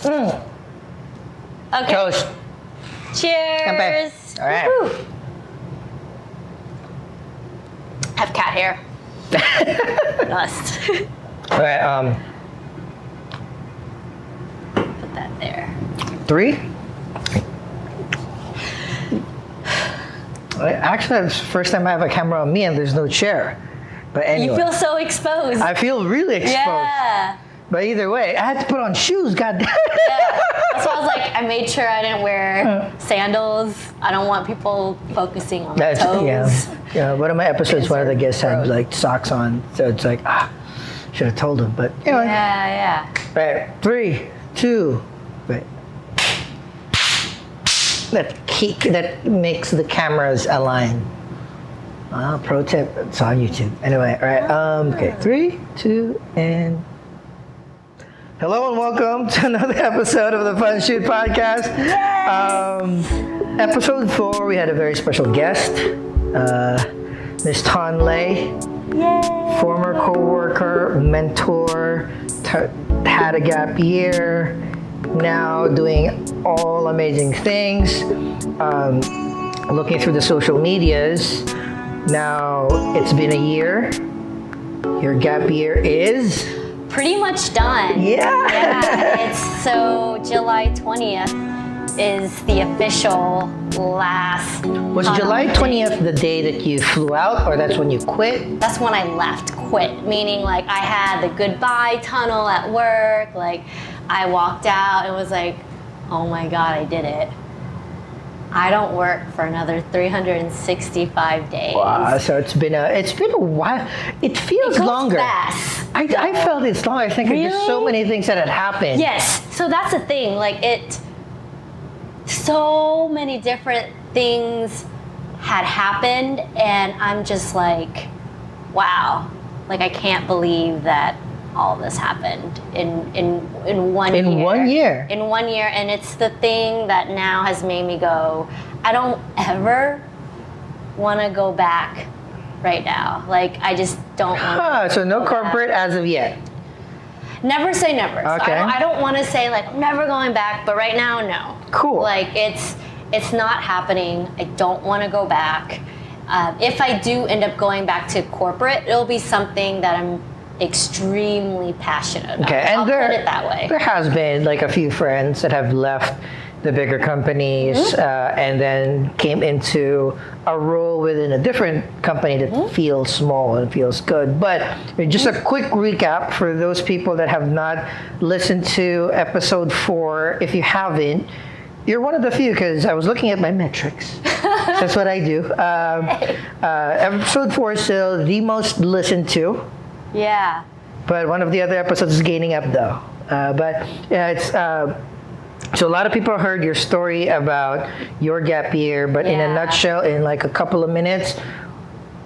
Okay. Toast. Cheers. Kampe. All right. Woo. I have cat hair. Dust. All right. Put that there. 3. Actually, it's the first time I have a camera on me and there's no chair. But anyway. You feel so exposed. I feel really exposed. Yeah. But either way, I had to put on shoes, goddamn. Yeah. That's why I was like, I made sure I didn't wear sandals. I don't want people focusing on my toes. Yeah, one of my episodes, one of the guests had like socks on. So it's like, should have told him. But anyway. Yeah. Right, 3, 2, right. That makes the cameras align. Pro tip, it's on YouTube. Anyway, all right. Okay, 3, 2, and hello and welcome to another episode of the Fun Shoot Podcast. Yes. Episode 4, we had a very special guest, Miss Tawn, former co-worker, mentor, had a gap year, now doing all amazing things. Looking through the social medias, now it's been a year. Your gap year is Pretty much done. Yeah. It's so July 20th is the official last. Was July 20th the day that you flew out, or that's when you quit? That's when I quit, meaning like I had the goodbye tunnel at work, like I walked out and was like, oh my God, I did it. I don't work for another 365 days. Wow, so it's been a while. It feels longer. Fast. I felt it's long. I think Really? there's so many things that had happened. Yes, so that's the thing. Like so many different things had happened, and I'm just like, wow. Like I can't believe that all this happened in 1 year. In 1 year. In 1 year, and it's the thing that now has made me go, I don't ever want to go back right now. Like I just don't want to. So no corporate as of yet. Never say never. Okay. So I don't want to say like I'm never going back, but right now, no. Cool. Like it's not happening. I don't want to go back. If I do end up going back to corporate, it'll be something that I'm extremely passionate about. Okay, and I'll put it that way. There has been like a few friends that have left the bigger companies and then came into a role within a different company that feels small and feels good. But just a quick recap for those people that have not listened to episode 4. If you haven't, you're one of the few, because I was looking at my metrics. That's what I do. Episode 4 is still the most listened to. Yeah. But one of the other episodes is gaining up though. But yeah, it's so a lot of people heard your story about your gap year, but in a nutshell, in like a couple of minutes,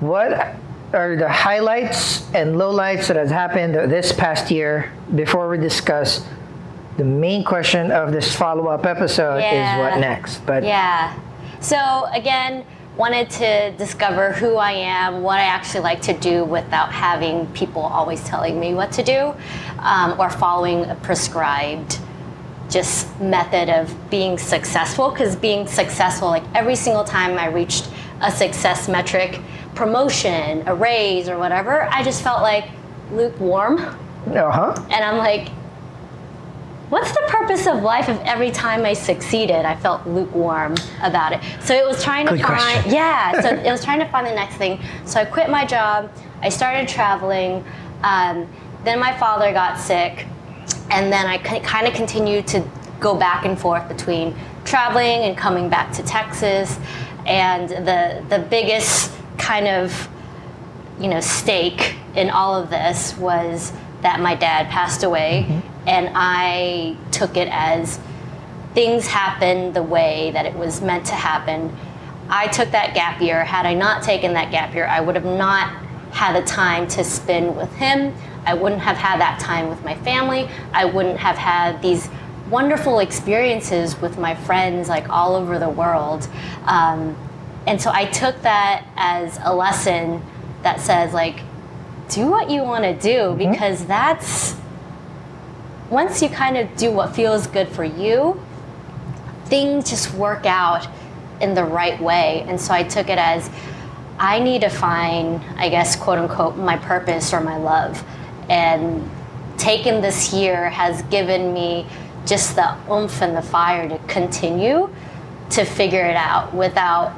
what are the highlights and lowlights that has happened this past year before we discuss the main question of this follow-up episode is what next? But so again, wanted to discover who I am, what I actually like to do without having people always telling me what to do, or following a prescribed just method of being successful. Because being successful, like every single time I reached a success metric, promotion, a raise or whatever, I just felt like lukewarm. And I'm like, what's the purpose of life if every time I succeeded, I felt lukewarm about it? So it was trying to find, so it was trying to find the next thing. So I quit my job, I started traveling, then my father got sick, and then I kind of continued to go back and forth between traveling and coming back to Texas. And the biggest kind of, stake in all of this was that my dad passed away. And I took it as things happened the way that it was meant to happen. I took that gap year. Had I not taken that gap year, I would have not had the time to spend with him. I wouldn't have had that time with my family. I wouldn't have had these wonderful experiences with my friends like all over the world. And so I took that as a lesson that says like, do what you want to do, because that's once you kind of do what feels good for you, things just work out in the right way. And so I took it as, I need to find, I guess, quote unquote, my purpose or my love. And taking this year has given me just the oomph and the fire to continue to figure it out without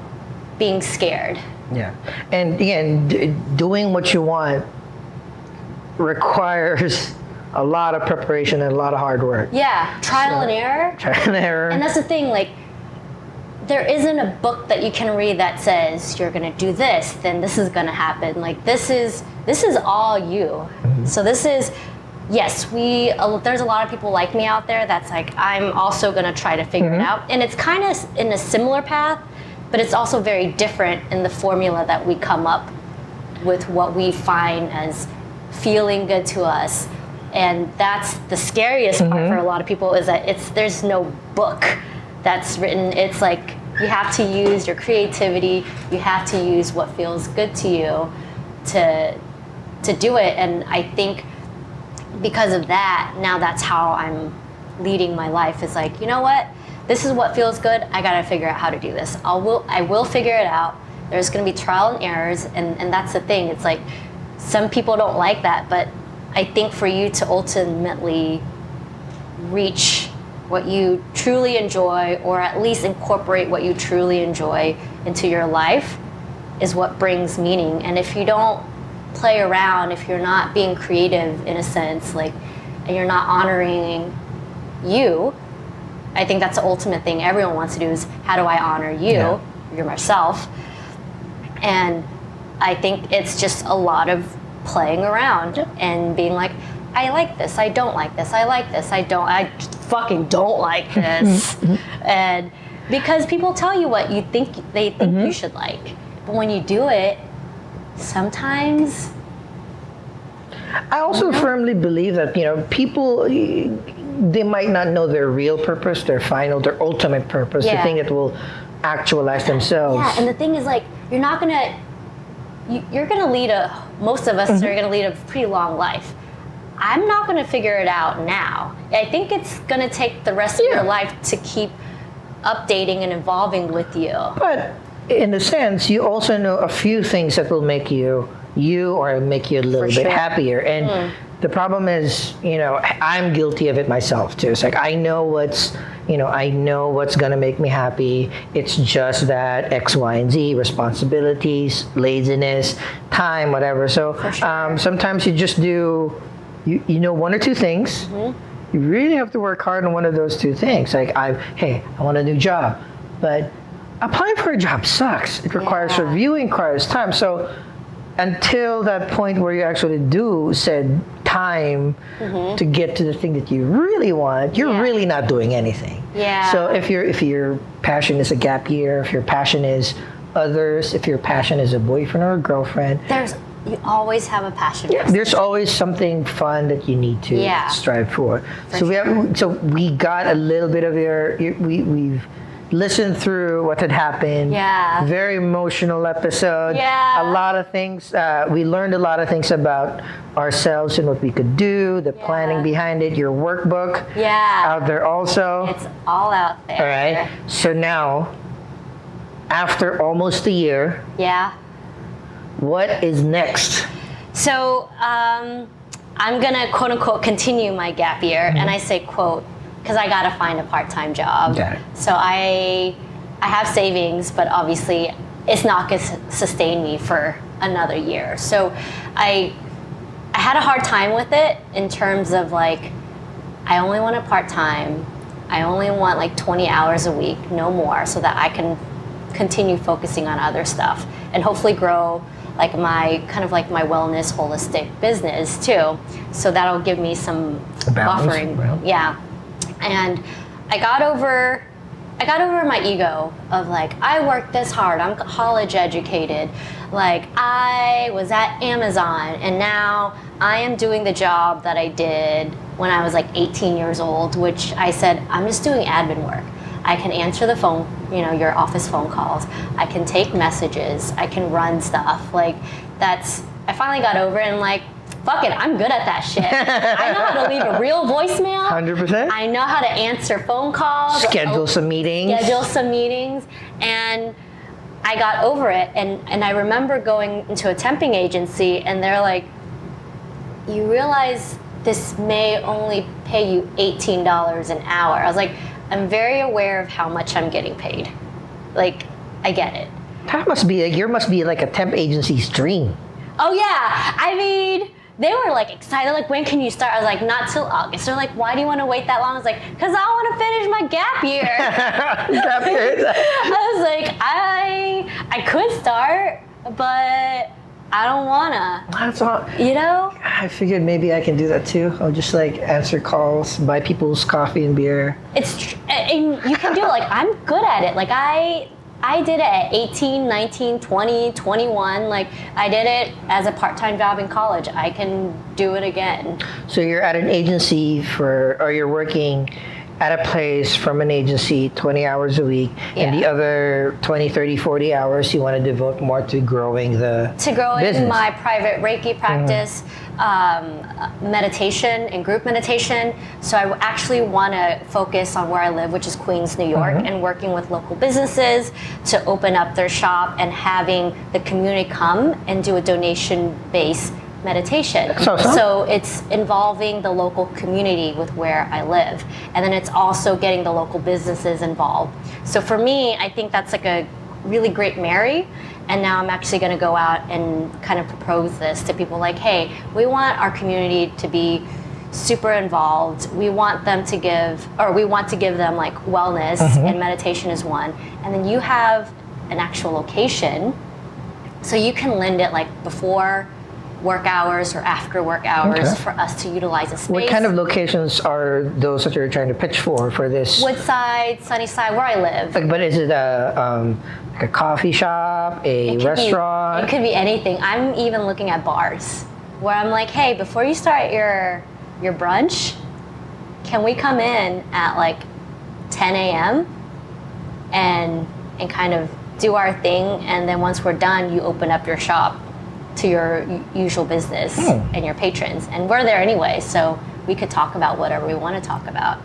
being scared. Yeah. And again, doing what you want requires a lot of preparation and a lot of hard work. Yeah, trial and error. Trial and error. And that's the thing, like, there isn't a book that you can read that says you're gonna do this, then this is gonna happen. Like, this is all you. Mm-hmm. So this is, yes, there's a lot of people like me out there that's like, I'm also gonna try to figure it out. And it's kind of in a similar path, but it's also very different in the formula that we come up with, what we find as feeling good to us. And that's the scariest part for a lot of people, is that there's no book that's written. It's like, you have to use your creativity, you have to use what feels good to you to do it. And I think because of that, now that's how I'm leading my life, is like, you know what? This is what feels good. I gotta figure out how to do this. I will figure it out. There's gonna be trial and errors, and that's the thing. It's like, some people don't like that, but I think for you to ultimately reach what you truly enjoy, or at least incorporate what you truly enjoy into your life, is what brings meaning. And if you don't play around, if you're not being creative in a sense, like, and you're not honoring you, I think that's the ultimate thing everyone wants to do, is how do I honor you, yourself? And I think it's just a lot of playing around and being like, I like this, I don't like this, I like this, I fucking don't like this. And because people tell you what they think you should like, but when you do it, sometimes. I also firmly believe that, people, they might not know their real purpose, their ultimate purpose, the thing that will actualize themselves. Yeah, and the thing is, like, you're gonna lead most of us are gonna lead a pretty long life. I'm not gonna figure it out now. I think it's gonna take the rest of your life to keep updating and evolving with you. But in a sense, you also know a few things that will make you or make you a little bit happier. And the problem is, I'm guilty of it myself too. It's like, I know what's going to make me happy. It's just that X, Y, and Z, responsibilities, laziness, time, whatever. So sometimes you just do, one or two things. You really have to work hard on one of those two things. Like, I want a new job, but applying for a job sucks. It requires reviewing, requires time. So until that point where you actually do said time to get to the thing that you really want, you're really not doing anything. Yeah. So if your passion is a gap year, if your passion is others, if your passion is a boyfriend or a girlfriend, you always have a passion. There's always something fun that you need to strive for. We got a little bit of we've listened through what had happened. Yeah. Very emotional episode. Yeah. A lot of things. We learned a lot of things about ourselves and what we could do, the planning behind it, your workbook. Out there also. It's all out there. All right. So now, after almost a year. What is next? So I'm gonna quote unquote continue my gap year, and I say quote because I gotta find a part-time job. Got it. So I have savings, but obviously it's not gonna sustain me for another year. So I had a hard time with it in terms of, like, I only want a part-time. I only want like 20 hours a week, no more, so that I can continue focusing on other stuff and hopefully grow like my wellness holistic business too. So that'll give me some buffering room. Yeah. And I got over my ego of, like, I worked this hard, I'm college educated, like, I was at Amazon, and now I am doing the job that I did when I was like 18 years old, which I said, I'm just doing admin work. I can answer the phone, your office phone calls. I can take messages. I can run stuff. Like, I finally got over it, and, like, fuck it, I'm good at that shit. I know how to leave a real voicemail. 100%. I know how to answer phone calls. Schedule some meetings. And I got over it. And I remember going into a temping agency, and they're like, you realize this may only pay you $18 an hour. I was like, I'm very aware of how much I'm getting paid. Like, I get it. That must be like a temp agency's dream. Oh yeah, I mean, they were like excited, like, when can you start? I was like, not till August. They're like, why do you want to wait that long? I was like, because I want to finish my gap year. Gap year. I was like, I could start, but I don't wanna. That's all. You know? I figured maybe I can do that too. I'll just like answer calls, buy people's coffee and beer. And you can do it. Like, I'm good at it. Like, I did it at 18, 19, 20, 21. Like, I did it as a part-time job in college. I can do it again. So you're at an agency or you're working at a place from an agency 20 hours a week, and the other 20, 30, 40 hours you want to devote more to growing the business. My private Reiki practice, meditation and group meditation. So I actually want to focus on where I live, which is Queens, New York, and working with local businesses to open up their shop and having the community come and do a donation-based meditation. So it's involving the local community with where I live. And then it's also getting the local businesses involved. So for me, I think that's like a really great marry. And now I'm actually going to go out and kind of propose this to people like, hey, we want our community to be super involved. We want them to give them like wellness, and meditation is one. And then you have an actual location, so you can lend it like before work hours or after work hours for us to utilize a space. What kind of locations are those that you're trying to pitch for this? Woodside, Sunnyside, where I live. Like, but is it a coffee shop, a restaurant? It could be anything. I'm even looking at bars where I'm like, hey, before you start your brunch, can we come in at like 10 a.m. and kind of do our thing, and then once we're done, you open up your shop to your usual business and your patrons. And we're there anyway, so we could talk about whatever we want to talk about.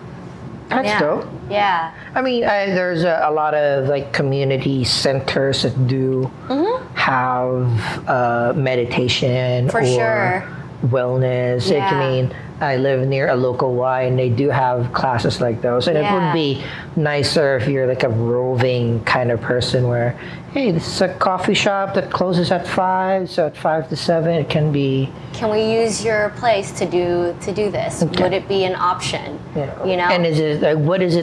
That's dope. Yeah. I mean, there's a lot of like community centers that do have meditation For or sure. wellness. Yeah. Like, I mean, I live near a local Y, and they do have classes like those. And it would be nicer if you're like a roving kind of person where, hey, this is a coffee shop that closes at 5, so at 5 to 7 it can be. Can we use your place to do this? Okay. Would it be an option? You know? And is it like, what is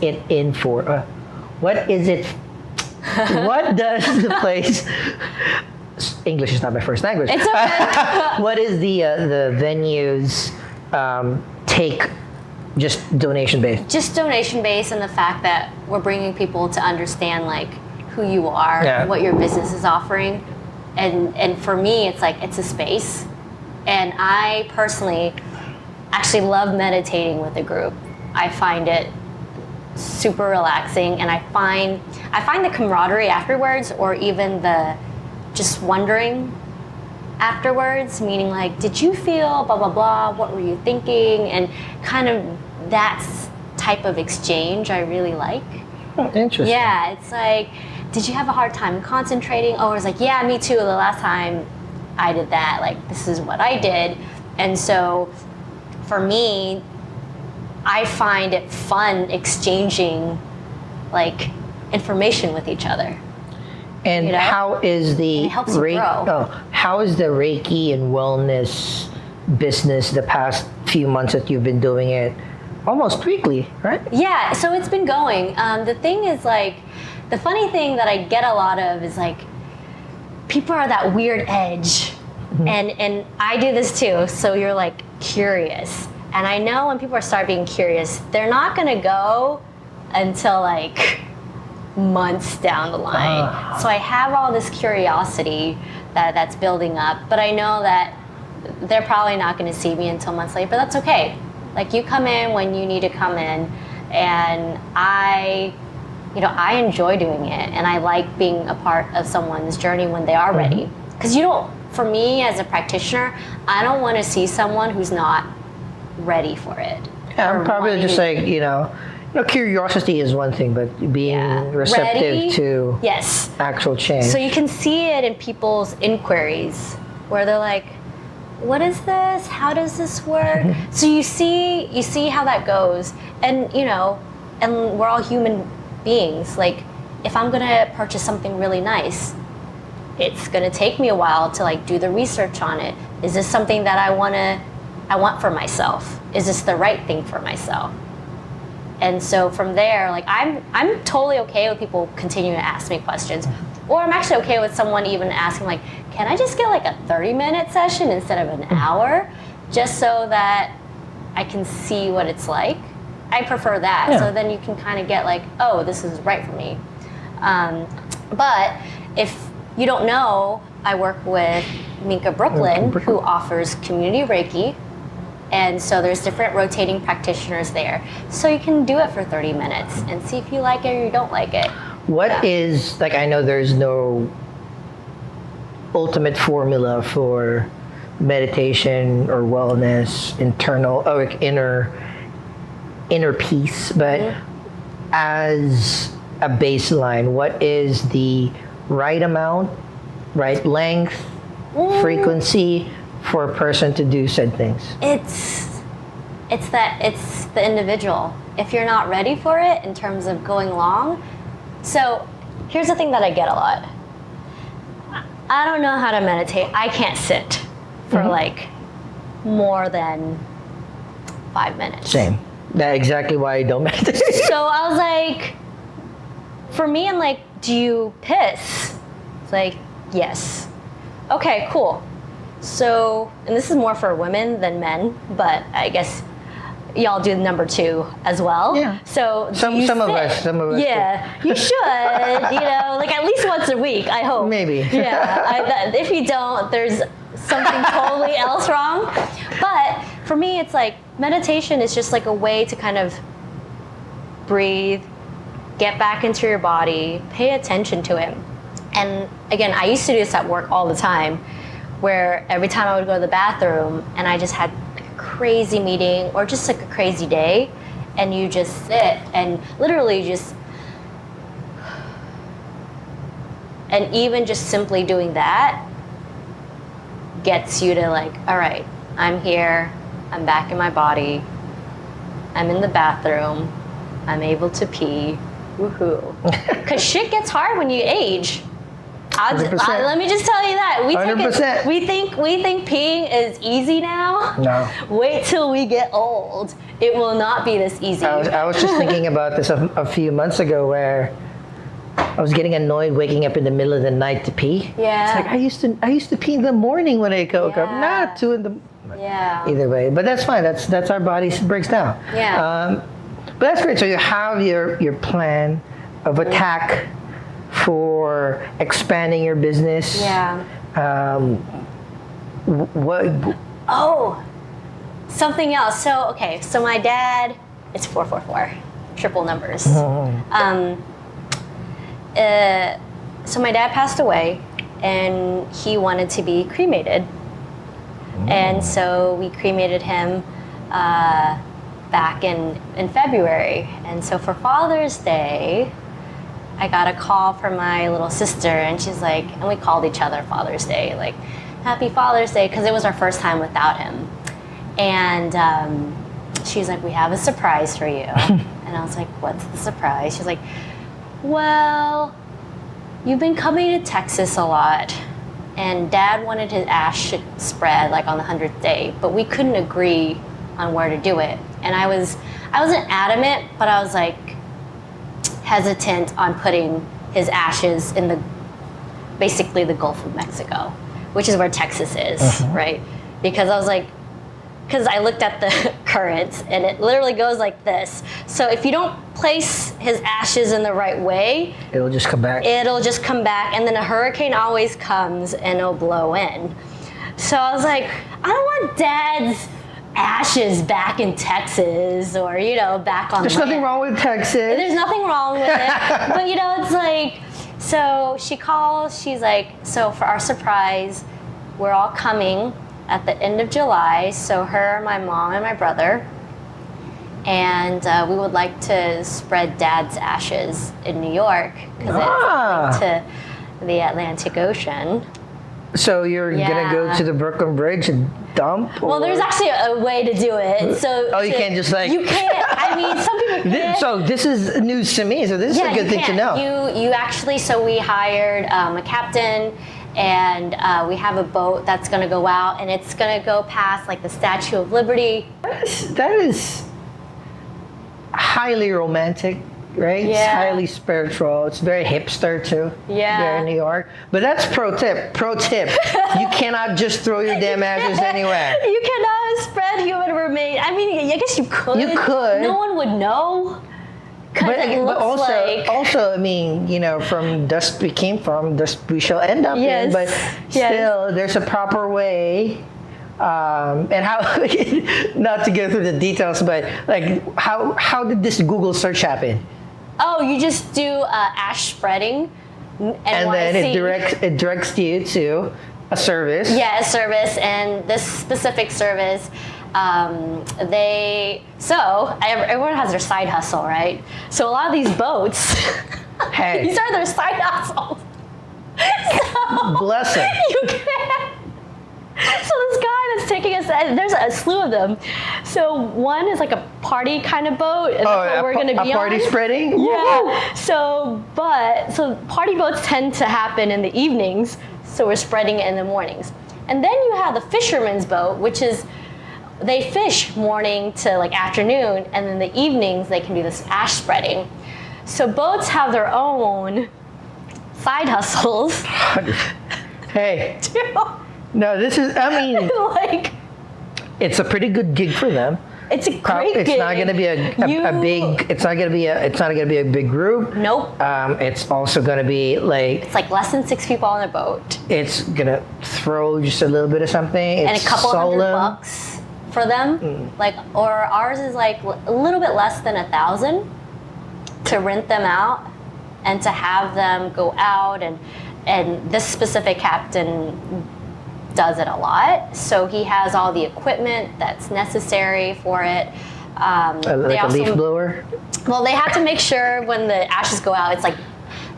it in for? What is it? What does the place? English is not my first language. It's okay. What is the venues take? Just donation based. Just donation based, and the fact that we're bringing people to understand like who you are, what your business is offering, and for me, it's like it's a space, and I personally actually love meditating with a group. I find it super relaxing, and I find the camaraderie afterwards, or even the just wondering afterwards, meaning like, did you feel blah blah blah, what were you thinking, and kind of that type of exchange I really like. Interesting. Yeah, it's like, did you have a hard time concentrating? Oh, it's like, yeah, me too, the last time I did that, like, this is what I did. And so for me, I find it fun exchanging like information with each other. And how is the how is the Reiki and wellness business the past few months that you've been doing it? Almost weekly, right? Yeah, so it's been going. The thing is, like, the funny thing that I get a lot of is like, people are that weird edge, and I do this too. So you're like curious, and I know when people start being curious, they're not gonna go until like months down the line. So I have all this curiosity that's building up, but I know that they're probably not going to see me until months later, but that's okay. Like, you come in when you need to come in, and I enjoy doing it, and I like being a part of someone's journey when they are ready. Because you don't for me as a practitioner, I don't want to see someone who's not ready for it. Yeah, I'm probably just like, curiosity is one thing, but being receptive ready to yes actual change. So you can see it in people's inquiries where they're like, what is this? How does this work? So you see how that goes. And, and we're all human beings. Like, if I'm going to purchase something really nice, it's going to take me a while to like do the research on it. Is this something that I want for myself? Is this the right thing for myself? And so from there, like I'm totally okay with people continuing to ask me questions. Or I'm actually okay with someone even asking like, can I just get like a 30-minute session instead of an hour? Just so that I can see what it's like. I prefer that. Yeah. So then you can kind of get like, oh, this is right for me. But if you don't know, I work with Minka Brooklyn, who offers community Reiki. And so there's different rotating practitioners there. So you can do it for 30 minutes and see if you like it or you don't like it. What is, like, I know there's no ultimate formula for meditation or wellness, internal, or like inner peace, but as a baseline, what is the right amount, right length, frequency for a person to do said things? It's the individual. If you're not ready for it in terms of going long. So here's the thing that I get a lot. I don't know how to meditate. I can't sit for like more than 5 minutes. Same. That's exactly why I don't meditate. So I was like, for me, I'm like, do you piss? It's like, yes. Okay, cool. So, and this is more for women than men, but I guess y'all do number 2 as well. Yeah. So Some of us. Yeah, you should. Like at least once a week. I hope. Maybe. Yeah. If you don't, there's something totally else wrong. But for me, it's like meditation is just like a way to kind of breathe, get back into your body, pay attention to it. And again, I used to do this at work all the time, where every time I would go to the bathroom and I just had like a crazy meeting or just like a crazy day, and you just sit and literally just, and even just simply doing that gets you to like, all right, I'm here, I'm back in my body, I'm in the bathroom, I'm able to pee, woohoo. Because shit gets hard when you age. Let me just tell you that. We think peeing is easy now. No. Wait till we get old. It will not be this easy. I was just thinking about this a few months ago, where I was getting annoyed waking up in the middle of the night to pee. Yeah. It's like I used to pee in the morning when I woke up, not 2 in the. Yeah. Either way, but that's fine. That's our body breaks down. Yeah. But that's great. So you have your plan of attack for expanding your business. Yeah. What? Oh, something else. So my dad, it's 444, triple numbers. So my dad passed away, and he wanted to be cremated. And so we cremated him back in February. And so for Father's Day, I got a call from my little sister, and she's like, and we called each other Father's Day, like, Happy Father's Day, because it was our first time without him. And she's like, we have a surprise for you. And I was like, what's the surprise? She's like, well, you've been coming to Texas a lot, and Dad wanted his ash spread like on the 100th day, but we couldn't agree on where to do it. And I wasn't adamant, but I was like hesitant on putting his ashes in basically the Gulf of Mexico, which is where Texas is, right? Because I was like, because I looked at the currents, and it literally goes like this. So if you don't place his ashes in the right way, It'll just come back. And then a hurricane always comes and it'll blow in. So I was like, I don't want Dad's ashes back in Texas, or back on. There's nothing wrong with Texas. There's nothing wrong with it, but it's like. So she calls. She's like, so for our surprise, we're all coming at the end of July. So her, my mom, and my brother. And we would like to spread Dad's ashes in New York because it's linked to the Atlantic Ocean. So you're gonna go to the Brooklyn Bridge and dump? Well, there's actually a way to do it. So you can't just like... You can't. I mean, some people can. So this is news to me. So this is a good thing to know. You actually, so we hired a captain, and we have a boat that's going to go out, and it's going to go past like the Statue of Liberty. That is highly romantic, right? Yeah. It's highly spiritual. It's very hipster too. Yeah. There in New York. But that's pro tip. Pro tip. You cannot just throw your damn ashes anywhere. You cannot spread human remains. I mean, I guess you could. You could. No one would know. But also, I mean, you know, from dust we came from, dust we shall end up in. But still, there's a proper way. And how, not to go through the details, but like, how did this Google search happen? Oh, you just do ash spreading, and then it directs you to a service. Yeah, a service, and this specific service, everyone has their side hustle, right? So a lot of these boats, these are their side hustles. So, bless them. You can't. So this guy that's taking us, there's a slew of them. So one is like a party kind of boat, and that's what we're going to be on. A party spreading? Yeah. Woo-hoo. So party boats tend to happen in the evenings, so we're spreading it in the mornings. And then you have the fisherman's boat, which is, they fish morning to like afternoon, and then the evenings they can do this ash spreading. So boats have their own side hustles. Hey. No, this is, I mean, like, it's a pretty good gig for them. It's a great gig. It's not going to be a big. It's not going to be a big group. Nope. It's also going to be like. It's like less than 6 people on a boat. It's gonna throw just a little bit of something. And a couple $100 for them. Like, or ours is like a little bit less than 1,000 to rent them out and to have them go out, and this specific captain does it a lot, so he has all the equipment that's necessary for it. Like a leaf blower? Well, they have to make sure when the ashes go out, it's like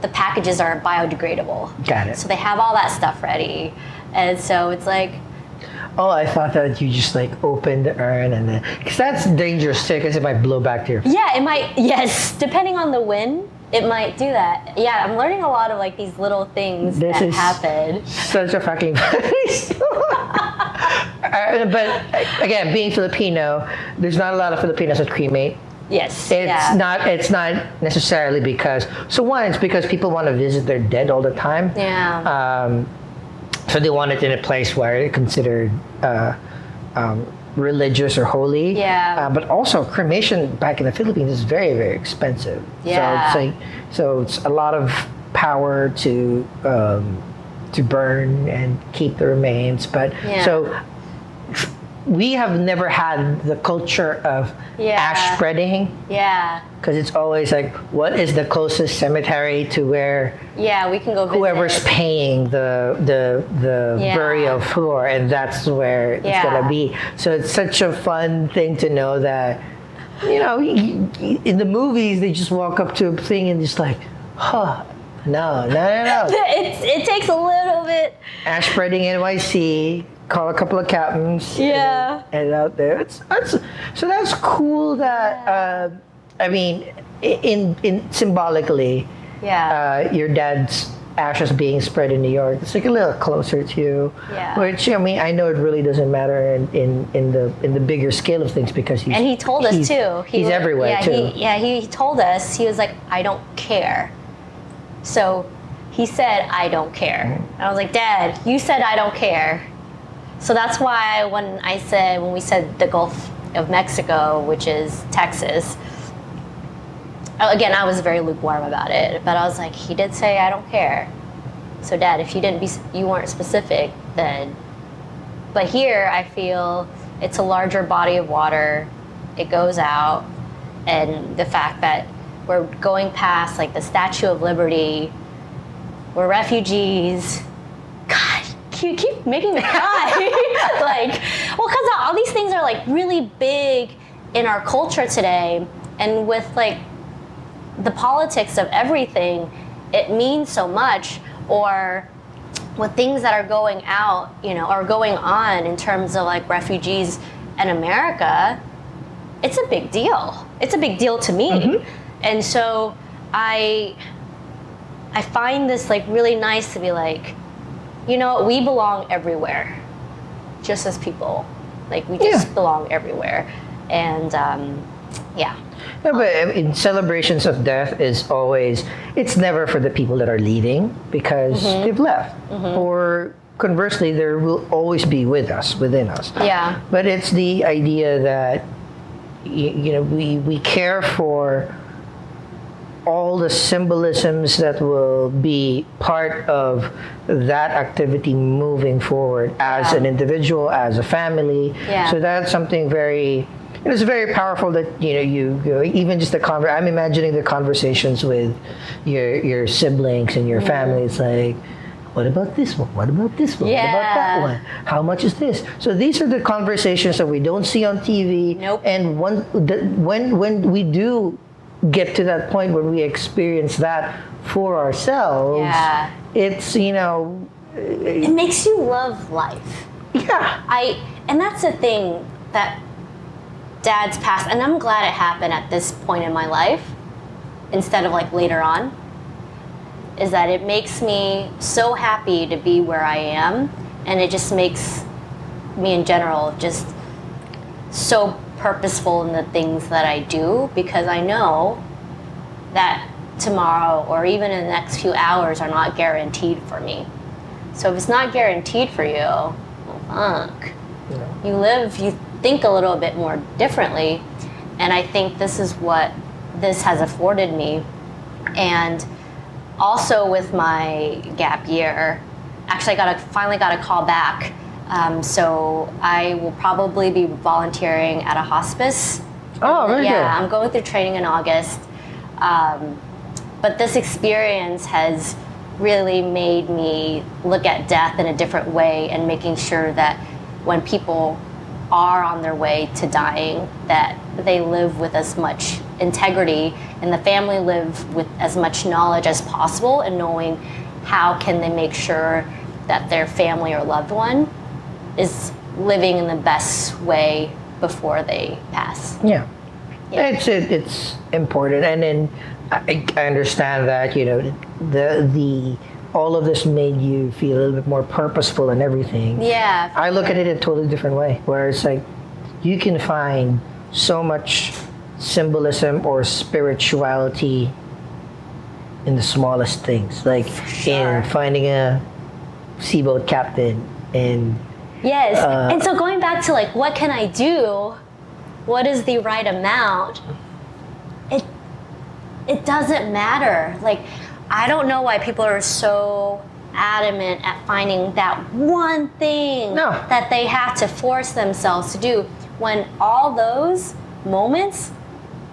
the packages are biodegradable. Got it. So they have all that stuff ready, and so it's like. Oh, I thought that you just like open the urn and then, because that's dangerous too, because it might blow back to your. Yeah, it might. Yes, depending on the wind. It might do that. Yeah, I'm learning a lot of like these little things that happen. Such a fucking but again, being Filipino, there's not a lot of Filipinos that cremate. Yes. It's not necessarily because, so one, it's because people want to visit their dead all the time. Yeah. So they want it in a place where it's considered religious or holy. Yeah. But also cremation back in the Philippines is very, very expensive. Yeah. So it's a lot of power to burn and keep the remains. But so we have never had the culture of ash spreading. Yeah. Because it's always like, what is the closest cemetery to where we can go visit. Whoever's paying the burial floor, and that's where it's gonna be. So it's such a fun thing to know that, you know, in the movies they just walk up to a thing and just like, no. It takes a little bit. Ash spreading NYC. Call a couple of captains. Yeah. And out there, so that's cool. That I mean, in symbolically, your dad's ashes being spread in New York, it's like a little closer to you. Yeah. Which, I mean, I know it really doesn't matter in the bigger scale of things, because and he told us too. He's everywhere too. He told us, he was like, I don't care. So he said, I don't care. And I was like, Dad, you said I don't care. So that's why when we said the Gulf of Mexico, which is Texas, again, I was very lukewarm about it, but I was like, he did say I don't care. So Dad, if you weren't specific, then. But here I feel it's a larger body of water. It goes out, and the fact that we're going past like the Statue of Liberty, we're refugees. God, you keep making me cry. Like, well, because all these things are like really big in our culture today, and with like the politics of everything, it means so much. Or with things that are going out, you know, or going on in terms of like refugees in America, it's a big deal. It's a big deal to me. Mm-hmm. And so I find this like really nice to be like, you know, we belong everywhere, just as people. Like we just belong everywhere. And yeah. No, but in celebrations of death is always, it's never for the people that are leaving because they've left. Or conversely, there will always be with us, within us. Yeah. But it's the idea that, you know, we care for all the symbolisms that will be part of that activity moving forward as an individual, as a family. Yeah. So that's something very... It's very powerful that, you know, you even just I'm imagining the conversations with your siblings and your family. It's like, what about this one? What about this one? Yeah. What about that one? How much is this? So these are the conversations that we don't see on TV. Nope. And when we do get to that point where we experience that for ourselves, it's, you know... It makes you love life. Yeah. And that's the thing that Dad's passed, and I'm glad it happened at this point in my life instead of like later on, is that it makes me so happy to be where I am, and it just makes me in general just so purposeful in the things that I do, because I know that tomorrow or even in the next few hours are not guaranteed for me. So if it's not guaranteed for you, well, fuck. Yeah. You think a little bit more differently, and I think this is what this has afforded me. And also with my gap year, actually I finally got a call back, so I will probably be volunteering at a hospice. Oh, very good. Yeah, I'm going through training in August, but this experience has really made me look at death in a different way, and making sure that when people are on their way to dying, that they live with as much integrity, and the family live with as much knowledge as possible, and knowing how can they make sure that their family or loved one is living in the best way before they pass. Yeah. It's important, and then I understand that, you know, the all of this made you feel a little bit more purposeful and everything. Yeah. I look at it in a totally different way, where it's like you can find so much symbolism or spirituality in the smallest things, like in finding a seaboat captain. And yes, and so going back to like, what can I do? What is the right amount? It doesn't matter. Like, I don't know why people are so adamant at finding that one thing that they have to force themselves to do, when all those moments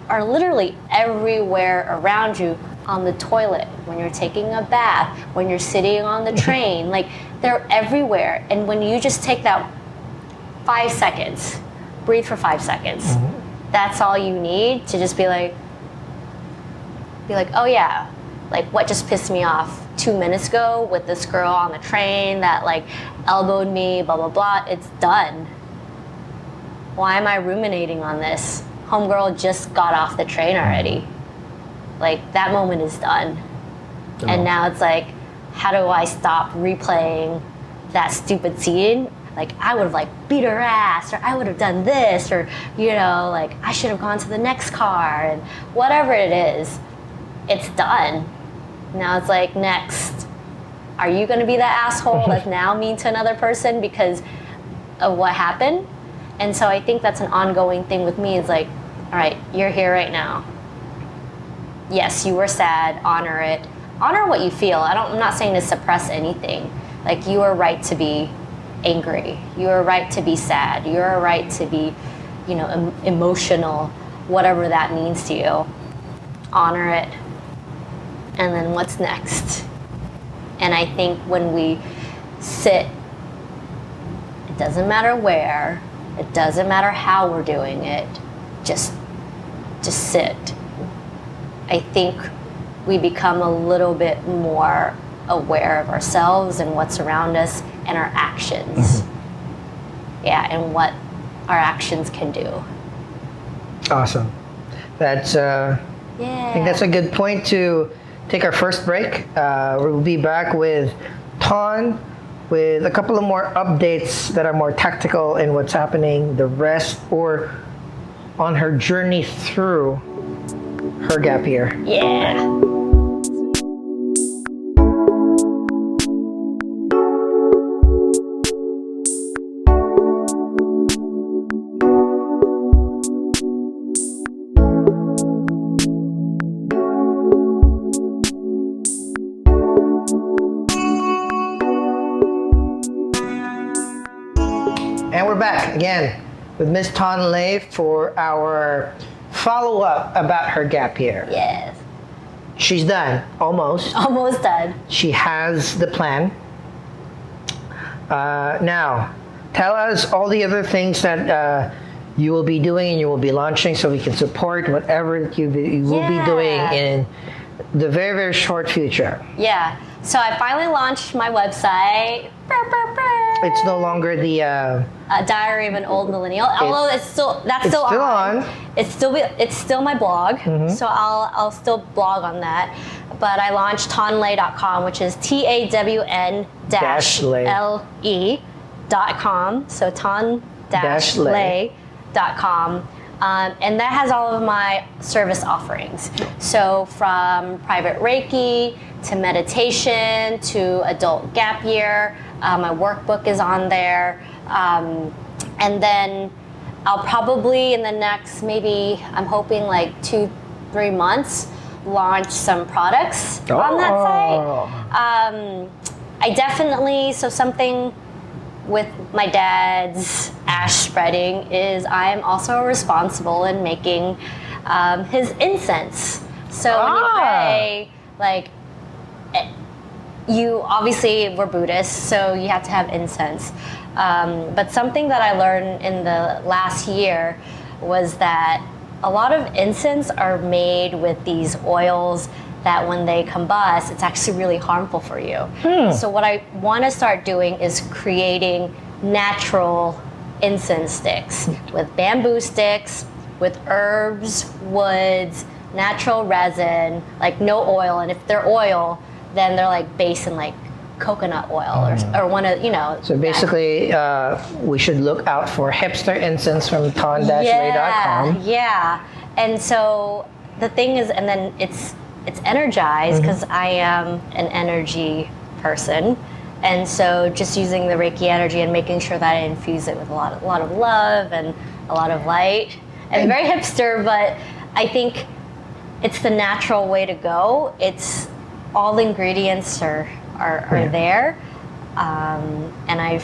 are literally everywhere around you. On the toilet, when you're taking a bath, when you're sitting on the train, like they're everywhere. And when you just take that 5 seconds, breathe for 5 seconds, that's all you need to just be like, oh yeah, like what just pissed me off 2 minutes ago with this girl on the train that like elbowed me, blah, blah, blah, it's done. Why am I ruminating on this? Homegirl just got off the train already. Like, that moment is done. Oh. And now it's like, how do I stop replaying that stupid scene? Like, I would have, like, beat her ass, or I would have done this, or, you know, like, I should have gone to the next car, and whatever it is, it's done. Now it's like, next, are you going to be that asshole that's now mean to another person because of what happened? And so I think that's an ongoing thing with me. Is like, all right, you're here right now. Yes, you were sad, honor it. Honor what you feel. I'm not saying to suppress anything. Like, you are right to be angry. You are right to be sad. You are right to be, you know, emotional, whatever that means to you. Honor it. And then what's next? And I think when we sit doesn't matter where, it doesn't matter how we're doing it, just sit. I think we become a little bit more aware of ourselves and what's around us and our actions. Yeah, and what our actions can do. Awesome. That's I think that's a good point to take our first break. We'll be back with Tawn with a couple of more updates that are more tactical in what's happening, the rest, or on her journey through her gap year. Yeah. And we're back again with Miss Tawn Lei for our follow-up about her gap year. Yes. She's done, almost. Almost done. She has the plan. Now, tell us all the other things that you will be doing and you will be launching so we can support whatever you will be doing in the very, very short future. Yeah. So I finally launched my website. It's no longer the Diary of an Old Millennial. Although it's still on. It's still my blog. So I'll still blog on that. But I launched tawnlei.com, which is TAWN-LE.com. So tawn-lei.com. And that has all of my service offerings. So from private Reiki to meditation to adult gap year. My workbook is on there. And then I'll probably in the next, maybe I'm hoping like 2-3 months, launch some products on that site. I definitely, so something with my dad's ash spreading is I am also responsible in making his incense. So when you pray, like, you obviously we're Buddhists, so you have to have incense. But something that I learned in the last year was that a lot of incense are made with these oils that when they combust, it's actually really harmful for you. So what I want to start doing is creating natural incense sticks with bamboo sticks, with herbs, woods, natural resin, like no oil. And if they're oil, then they're like based in like coconut oil or one of, So basically, we should look out for hipster incense from tawn-lei.com. Yeah. And so the thing is, and then it's energized because I am an energy person. And so just using the Reiki energy and making sure that I infuse it with a lot of love and a lot of light. And very hipster, but I think it's the natural way to go. It's all the ingredients are there. And I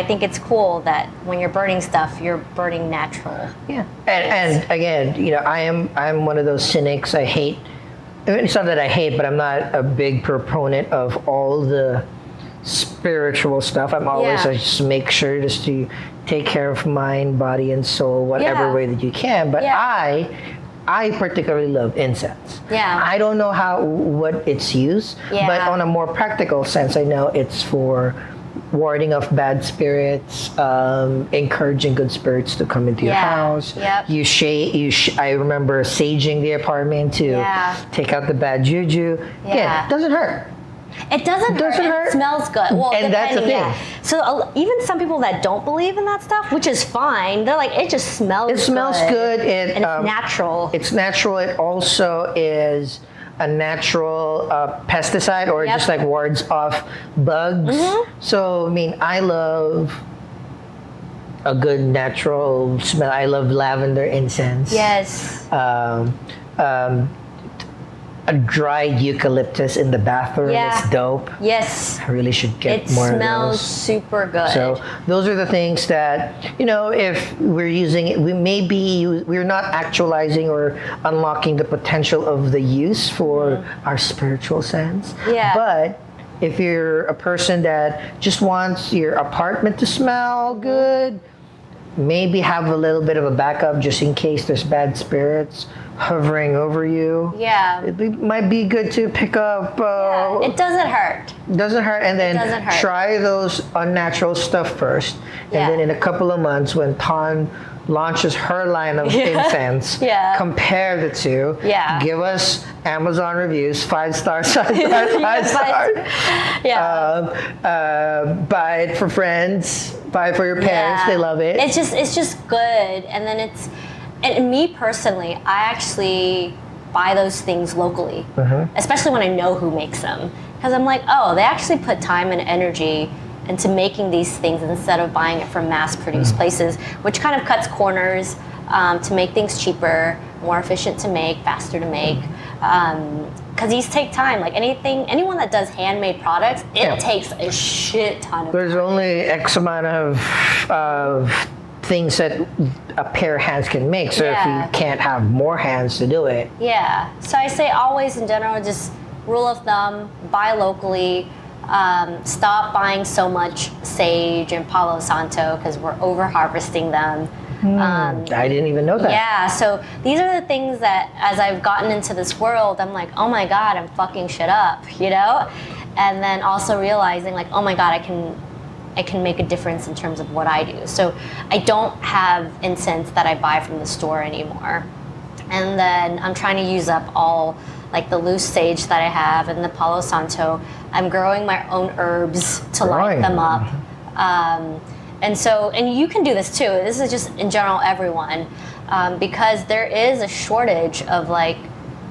think it's cool that when you're burning stuff, you're burning natural. Yeah. And again, I'm one of those cynics. I hate, it's not that I hate, but I'm not a big proponent of all the spiritual stuff. I'm always, I just make sure just to take care of mind, body, and soul, whatever way that you can. But I particularly love incense. Yeah. I don't know what it's used, but on a more practical sense, I know it's for warding off bad spirits, encouraging good spirits to come into your house. Yep. I remember saging the apartment to take out the bad juju. Yeah, it doesn't hurt. It doesn't hurt. It smells good. Well, and that's the thing. Yeah. So even some people that don't believe in that stuff, which is fine, they're like, it just smells good. It smells good. And it's natural. It's natural. It also is a natural pesticide, or just like wards off bugs. So, I mean, I love a good natural smell. I love lavender incense. Yes. A dried eucalyptus in the bathroom is dope. Yes. I really should get more of those. It smells super good. So those are the things that, if we're using it, we're not actualizing or unlocking the potential of the use for our spiritual sense. Yeah. But If you're a person that just wants your apartment to smell good, maybe have a little bit of a backup just in case there's bad spirits hovering over you. Yeah. Might be good to pick up. It doesn't hurt. Doesn't hurt, and then doesn't hurt. try those unnatural stuff first, and then in a couple of months when Tawn launches her line of incense, compare the two. Yeah. Give us Amazon reviews, 5 stars, 5 stars, 5 stars. Buy it for friends. Buy it for your parents. They love it. It's just good, and then and me personally, I actually buy those things locally, especially when I know who makes them, because I'm like, oh, they actually put time and energy into making these things instead of buying it from mass-produced places, which kind of cuts corners to make things cheaper, more efficient to make, faster to make. Because these take time. Like anyone that does handmade products, it takes a shit ton of There's time. only X amount of things that a pair of hands can make. So if you can't have more hands to do it. Yeah. So I say always in general, just rule of thumb, buy locally. Stop buying so much sage and Palo Santo because we're over harvesting them. I didn't even know that. Yeah, so these are the things that as I've gotten into this world, I'm like, oh my God, I'm fucking shit up, you know? And then also realizing like, oh my God, I can make a difference in terms of what I do. So I don't have incense that I buy from the store anymore. And then I'm trying to use up all like the loose sage that I have and the Palo Santo. I'm growing my own herbs to light them up. And you can do this too. This is just in general everyone, because there is a shortage of like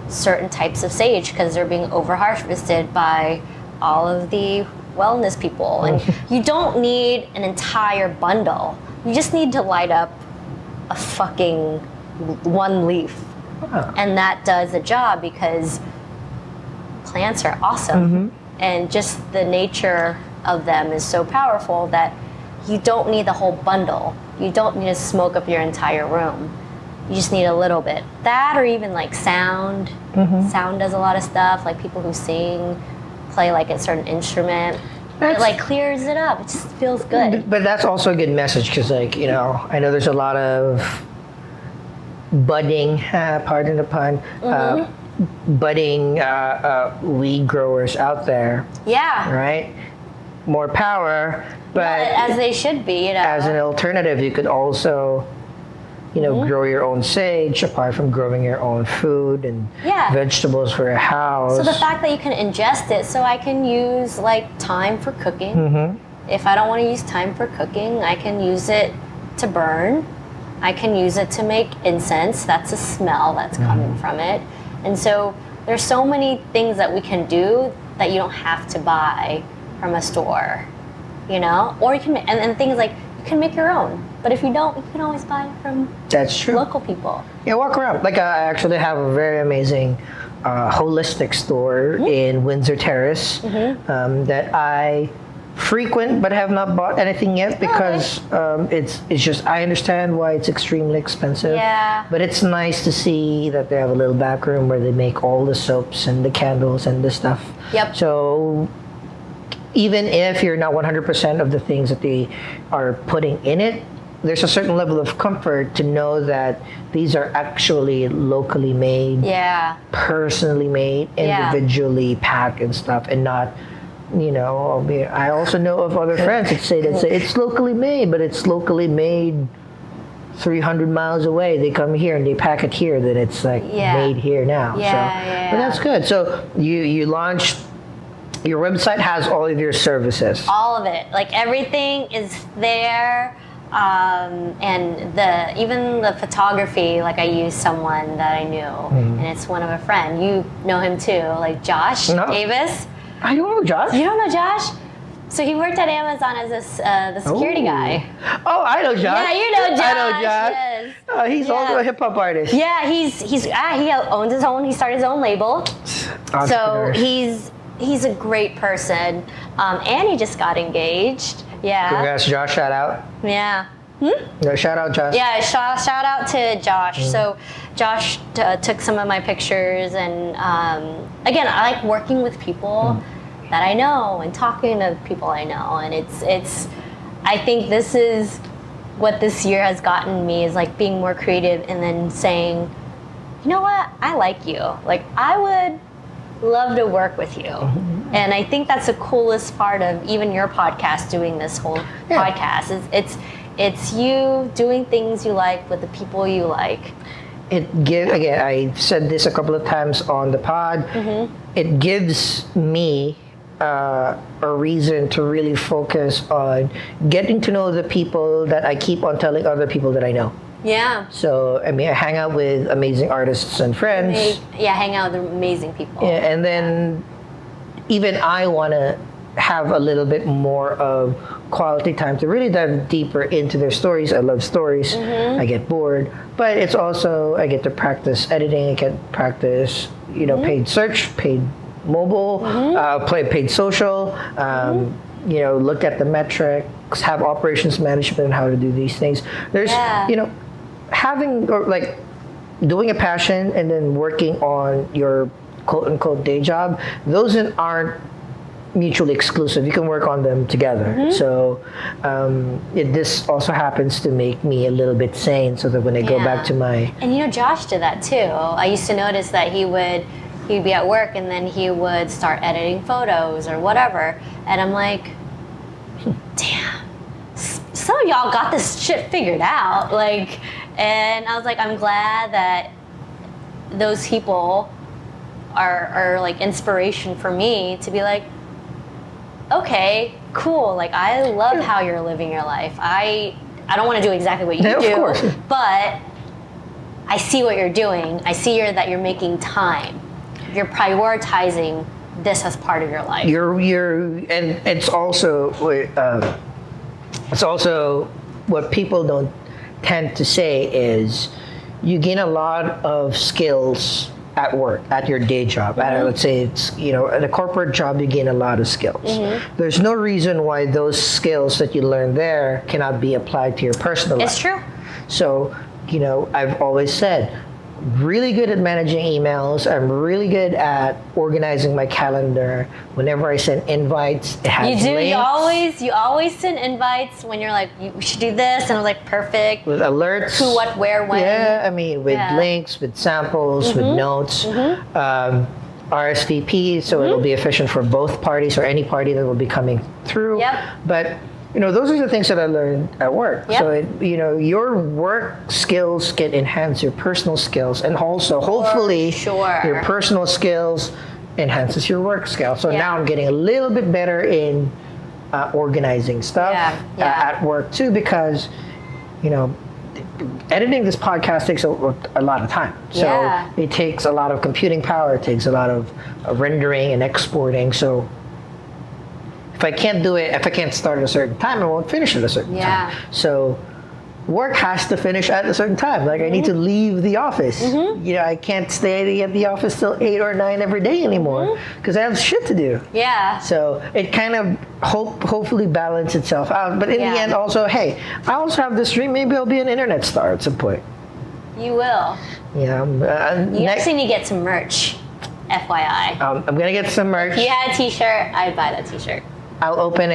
certain types of sage because they're being over harvested by all of the wellness people. And you don't need an entire bundle. You just need to light up a fucking one leaf. And that does the job because plants are awesome. And just the nature of them is so powerful that you don't need the whole bundle. You don't need to smoke up your entire room. You just need a little bit. That or even like sound. Sound does a lot of stuff, like people who sing, play like a certain instrument. It like clears it up. It just feels good. But that's also a good message because like, you know, I know there's a lot of budding, pardon the pun, budding weed growers out there. Yeah. Right? More power, but as they should be, you know. As an alternative, you could also, you know, grow your own sage apart from growing your own food and vegetables for your house. So the fact that you can ingest it, so I can use like thyme for cooking. If I don't want to use thyme for cooking, I can use it to burn. I can use it to make incense. That's a smell that's coming from it. And so there's so many things that we can do that you don't have to buy from a store, you know? Or you can, and things like, you can make your own. But if you don't, you can always buy it from local people. Yeah, walk around. Like I actually have a very amazing holistic store in Windsor Terrace that I frequent but have not bought anything yet because it's just I understand why it's extremely expensive. Yeah. But it's nice to see that they have a little back room where they make all the soaps and the candles and the stuff. Yep. So even if you're not 100% of the things that they are putting in it, there's a certain level of comfort to know that these are actually locally made, personally made, individually packed and stuff, and not, you know, I also know of other friends that say it's locally made, but it's locally made 300 miles away. They come here and they pack it here, then it's like made here now. But that's good. So you launched. Your website has all of your services. All of it. Like everything is there. And even the photography, like I used someone that I knew, and it's one of a friend. You know him too, like Josh Davis. I don't know Josh. You don't know Josh? So he worked at Amazon as the security guy. Oh, I know Josh. Yeah, you know Josh. I know Josh. Yes. He's also a hip hop artist. Yeah, he owns his own. He started his own label. So he's a great person, and he just got engaged. Yeah. Congrats, Josh. Shout out. Yeah. No, shout out, Josh. Yeah, shout out to Josh. So Josh took some of my pictures, and again, I like working with people that I know and talking to people I know. And it's I think this is what this year has gotten me, is like being more creative and then saying, you know what, I like you. Like, I would love to work with you. And I think that's the coolest part of even your podcast, doing this whole podcast. It's you doing things you like with the people you like. Again, I said this a couple of times on the pod. It gives me a reason to really focus on getting to know the people that I keep on telling other people that I know. Yeah. So, I mean, I hang out with amazing artists and friends. Hang out with amazing people. Yeah, and then even I want to have a little bit more of quality time to really dive deeper into their stories. I love stories. I get bored. But it's also, I get to practice editing. I get practice, paid search, paid mobile, play paid social, look at the metrics, have operations management and how to do these things. There's, having, or like, doing a passion and then working on your quote-unquote day job, those aren't mutually exclusive. You can work on them together. So this also happens to make me a little bit sane, so that when I go back to my... And Josh did that too. I used to notice that he'd be at work and then he would start editing photos or whatever. And I'm like, damn, some of y'all got this shit figured out. Like, and I was like, I'm glad that those people are like inspiration for me to be like, okay, cool. Like, I love how you're living your life. I don't want to do exactly what you do, of course. But I see what you're doing. I see that you're making time. You're prioritizing this as part of your life. And it's also what people don't tend to say is you gain a lot of skills at work, at your day job. Let's say it's, at a corporate job, you gain a lot of skills. There's no reason why those skills that you learn there cannot be applied to your personal life. It's true. So, I've always said, really good at managing emails. I'm really good at organizing my calendar. Whenever I send invites, it has links. You always send invites when you're like, we should do this, and I was like, perfect. With alerts. Who, what, where, when. Yeah, I mean, with links, with samples, with notes, RSVP, so it'll be efficient for both parties or any party that will be coming through. But those are the things that I learned at work. So, your work skills can enhance your personal skills, and also, hopefully, your personal skills enhances your work skills. So now I'm getting a little bit better in organizing stuff at work too, because, editing this podcast takes a lot of time. So it takes a lot of computing power. It takes a lot of rendering and exporting. So if I can't do it, if I can't start at a certain time, I won't finish at a certain time. So work has to finish at a certain time. Like, I need to leave the office. I can't stay at the office till 8 or 9 every day anymore, because I have shit to do. So it kind of hopefully balance itself out. But in the end, also, hey, I also have this dream. Maybe I'll be an internet star at some point. You will. You actually need to get some merch, FYI. I'm going to get some merch. If you had a t-shirt, I'd buy that t-shirt. I'll open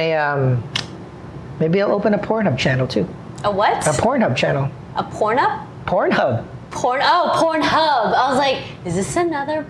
maybe I'll open a Pornhub channel too. A what? A Pornhub channel. A Pornhub? Pornhub. Pornhub. I was like, is this another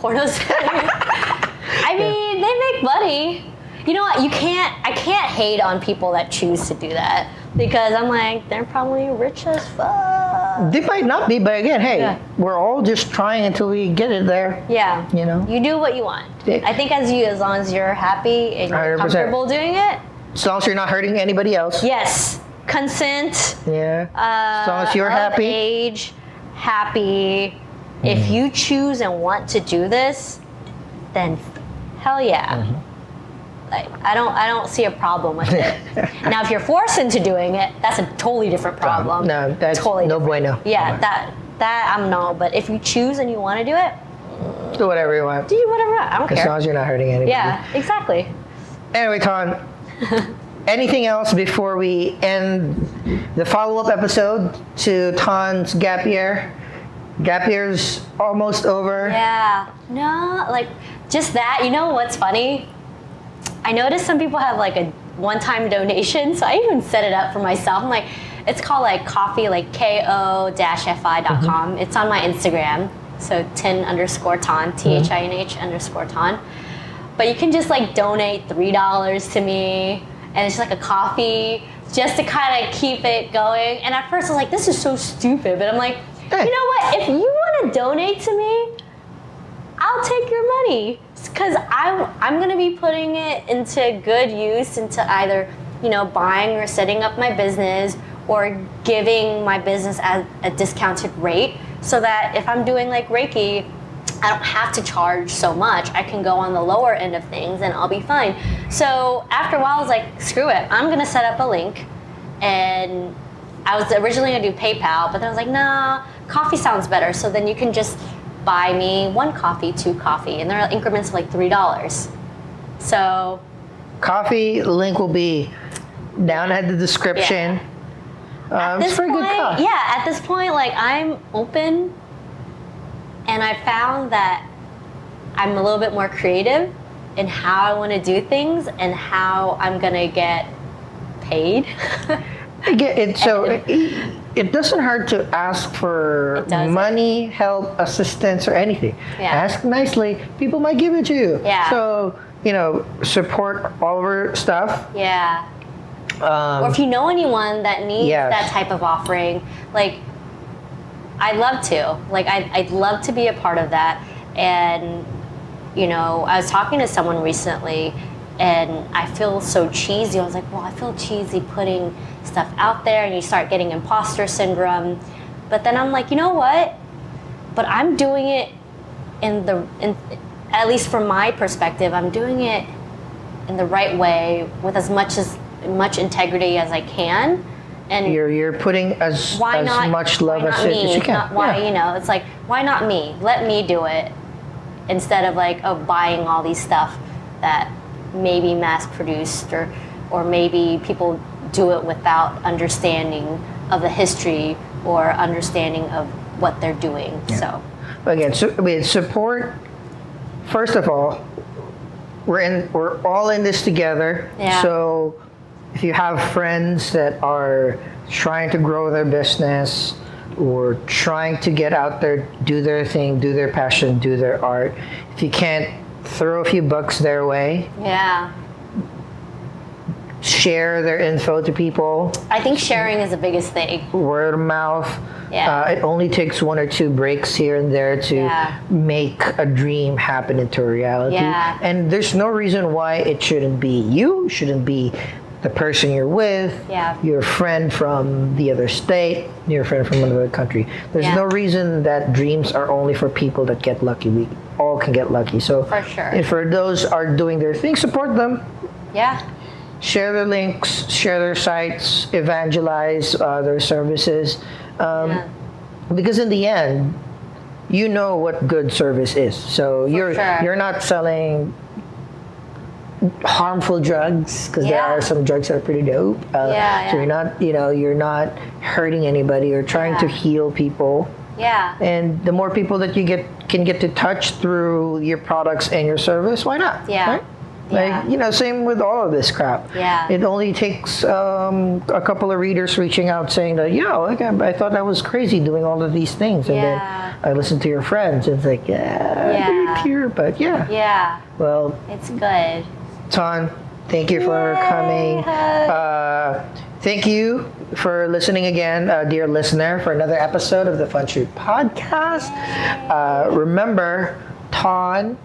porno site? I mean, they make money. You know what? I can't hate on people that choose to do that, because I'm like, they're probably rich as fuck. They might not be, but again, hey, we're all just trying until we get it there. You do what you want. I think as long as you're happy and you're 100%. Comfortable doing it. As long as you're not hurting anybody else. Yes. Consent. As long as you're happy. Age, happy. If you choose and want to do this, then hell yeah. Like, I don't see a problem with it. Now, if you're forced into doing it, that's a totally different problem. No, that's totally no bueno. Yeah, that I'm no. But if you choose and you want to do it, do whatever you want. Do whatever you want. I don't care. As long as you're not hurting anybody. Yeah, exactly. Anyway, Tawn, anything else before we end the follow-up episode to Tawn's gap year? Gap year's almost over. Yeah. No, like, just that. You know what's funny? I noticed some people have like a one-time donation, so I even set it up for myself. I'm like, it's called like coffee, like ko-fi.com. It's on my Instagram, so tin_Tawn, THINH_Tawn. But you can just like donate $3 to me, and it's just like a coffee, just to kind of keep it going. And at first I was like, this is so stupid, but I'm like, you know what? If you want to donate to me, I'll take your money, because I'm going to be putting it into good use, into either, you know, buying or setting up my business, or giving my business at a discounted rate, so that if I'm doing like Reiki, I don't have to charge so much. I can go on the lower end of things and I'll be fine. So after a while I was like, screw it, I'm going to set up a link. And I was originally going to do PayPal, but then I was like, nah, coffee sounds better. So then you can just buy me 1 coffee, 2 coffee, and there are increments of like $3. So Coffee link will be down at the description. At this it's for a good point, cause. at this point, like, I'm open, and I found that I'm a little bit more creative in how I want to do things and how I'm gonna get paid. It doesn't hurt to ask for money, help, assistance, or anything. Ask nicely. People might give it to you. So, you know, support all of our stuff. Or if you know anyone that needs that type of offering, like, I'd love to. Like, I'd love to be a part of that. And, you know, I was talking to someone recently, and I feel so cheesy. I was like, well, I feel cheesy putting stuff out there, and you start getting imposter syndrome. But then I'm like, you know what? But I'm doing it at least from my perspective, I'm doing it in the right way, with as much integrity as I can. And you're putting as much love as you can. You know, it's like, why not me? Let me do it, instead of like buying all these stuff that maybe mass produced, or maybe people do it without understanding of the history or understanding of what they're doing. So again, support. First of all, we're all in this together. So if you have friends that are trying to grow their business, or trying to get out there, do their thing, do their passion, do their art, if you can't, throw a few bucks their way. Share their info to people. I think sharing is the biggest thing. Word of mouth. It only takes 1 or 2 breaks here and there to make a dream happen into a reality. And there's no reason why it shouldn't be you, shouldn't be the person you're with, your friend from the other state, your friend from another country. There's no reason that dreams are only for people that get lucky. We all can get lucky. So for sure. And for those are doing their thing, support them. Share their links, share their sites, evangelize their services. Because in the end, you know what good service is. So you're not selling harmful drugs, because there are some drugs that are pretty dope. So you're not hurting anybody or trying to heal people. And the more people that you can get to touch through your products and your service, why not? Right? Like, you know, same with all of this crap. It only takes a couple of readers reaching out saying that, I thought that was crazy doing all of these things. And then I listened to your friends, and it's like, very pure, but well, it's good. Tawn, thank you for coming. Thank you for listening again, dear listener, for another episode of the Fun Shoot Podcast. Remember, tawn-lay.com.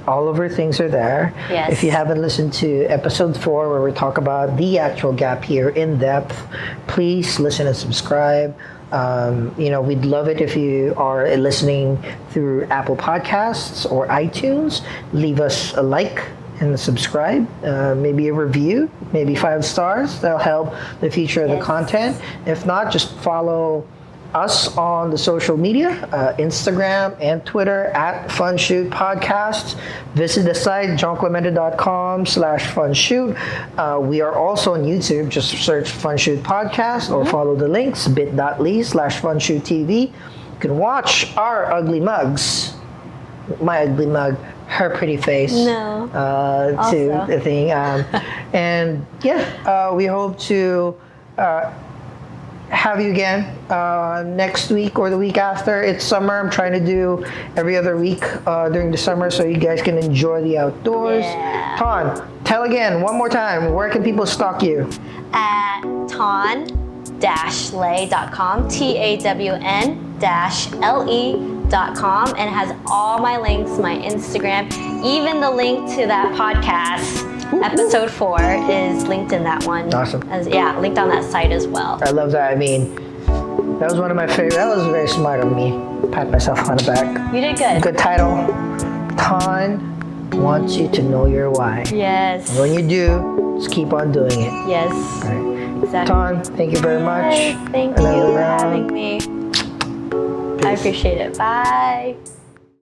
All of our things are there. If you haven't listened to episode 4, where we talk about the actual gap year in depth, please listen and subscribe. We'd love it if you are listening through Apple Podcasts or iTunes. Leave us a like and subscribe, maybe a review, maybe 5 stars. That'll help the future of the content. If not, just follow us on the social media, Instagram and Twitter at Fun Shoot Podcasts. Visit the site, jongclemente.com/funshoot. We are also on YouTube. Just search Fun Shoot Podcast or follow the links, bit.ly/funshoot TV. You can watch our ugly mugs, my ugly mug, her pretty face. No. To Also. the thing. And yeah, we hope to have you again next week or the week after. It's summer. I'm trying to do every other week during the summer so you guys can enjoy the outdoors. Yeah. Tawn, tell again one more time, where can people stalk you? At tawn-lay.com, TAWN-LE.com, and it has all my links, my Instagram, even the link to that podcast. Episode 4 is linked in that one. Awesome. Linked on that site as well. I love that. I mean, that was one of my favorite. That was very smart of me. Pat myself on the back. You did good. Good title. Tawn wants you to know your why. Yes. And when you do, just keep on doing it. Yes. All right. Exactly. Tawn, thank you very much. Yes, thank you Another for round. having me. I appreciate it. Bye.